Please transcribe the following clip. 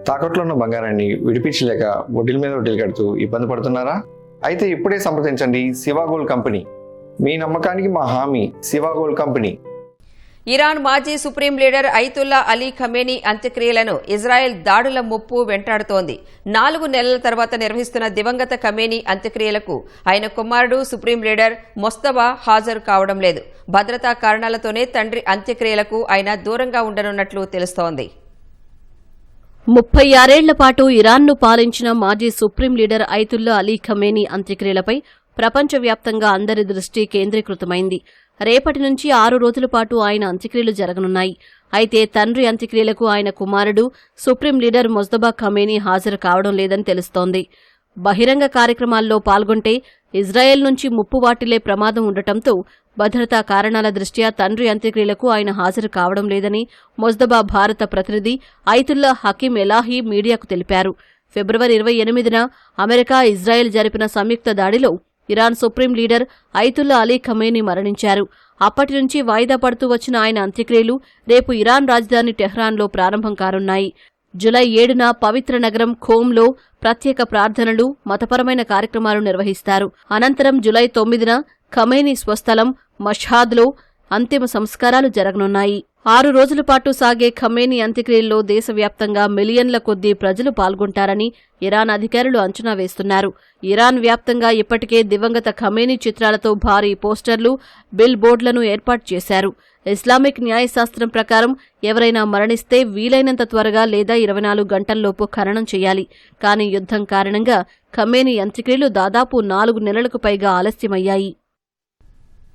తాకట్లో ఉన్న బంగారాన్ని విడిపించలేక వడ్డీల మీద వడ్డీలు కడుతూ ఇబ్బంది పడుతున్నారా? అయితే ఇప్పుడే సంప్రదించండి శివ గోల్డ్ కంపెనీ. మీ నమ్మకానికి మా హామీ శివ గోల్డ్ కంపెనీ. ఇరాన్ మాజీ supreme leader Ayatollah Ali Khamenei అంత్యక్రియలను ఇజ్రాయెల్ దాడుల ముప్పు వెంటాడుతోంది. 4 నెలల తర్వాత నిర్వహిస్తున్న దివంగత ఖమేనీ అంత్యక్రియలకు ఆయన కుమారుడు సుప్రీం లీడర్ మొస్తఫా హాజరు కావడం లేదు. భద్రతా కారణాలతోనే తండ్రి అంత్యక్రియలకు ఆయన దూరంగా ఉండనున్నట్లు తెలుస్తోంది. 36 ఏళ్ల పాటు ఇరాన్ను పాలించిన మాజీ supreme leader Ayatollah Ali Khamenei అంత్యక్రియలపై ప్రపంచవ్యాప్తంగా అందరి దృష్టి కేంద్రీకృతమైంది. రేపటి నుంచి 6 రోజుల పాటు ఆయన అంత్యక్రియలు జరగనున్నాయి. అయితే తండ్రి అంత్యక్రియలకు ఆయన కుమారుడు సుప్రీం లీడర్ మొజ్తబా ఖమేనీ హాజరు కావడం లేదని తెలుస్తోంది. బహిరంగ కార్యక్రమాల్లో పాల్గొంటే ఇజ్రాయెల్ నుంచి ముప్పు వాటిల్లే ప్రమాదం ఉండటంతో భద్రతా కారణాల దృష్ట్యా తండ్రి అంత్యక్రియలకు ఆయన హాజరు కావడం లేదని మొజ్తబా భారత ప్రతినిధి అయతుల్లా హకీం ఎలాహీ మీడియాకు తెలిపారు. ఫిబ్రవరి 28న అమెరికా, ఇజ్రాయెల్ జరిపిన సంయుక్త దాడిలో Iran supreme leader Ayatollah Ali Khamenei మరణించారు. అప్పటి నుంచి వాయిదా పడుతూ వచ్చిన ఆయన అంత్యక్రియలు రేపు ఇరాన్ రాజధాని టెహ్రాన్లో ప్రారంభం కానున్నాయి. జులై 7న పవిత్ర నగరం ఖోమ్లో ప్రత్యేక ప్రార్థనలు, మతపరమైన కార్యక్రమాలు నిర్వహిస్తారు. అనంతరం జులై 9న ఖమేనీ స్వస్థలం మషాద్లో అంతిమ సంస్కారాలు జరగనున్నాయి. 6 రోజుల పాటు సాగే ఖమేనీ అంత్యక్రియల్లో దేశవ్యాప్తంగా మిలియన్ల కొద్దీ ప్రజలు పాల్గొంటారని ఇరాన్ అధికారులు అంచనా వేస్తున్నారు. ఇరాన్ వ్యాప్తంగా ఇప్పటికే దివంగత ఖమేనీ చిత్రాలతో భారీ పోస్టర్లు, బిల్ బోర్డులను ఏర్పాటు చేశారు. ఇస్లామిక్ న్యాయశాస్త్రం ప్రకారం ఎవరైనా మరణిస్తే వీలైనంత త్వరగా లేదా 24 గంటల్లోపు ఖననం చేయాలి. కానీ యుద్ధం కారణంగా ఖమేనీ అంత్యక్రియలు దాదాపు 4 నెలలకు పైగా ఆలస్యమయ్యాయి.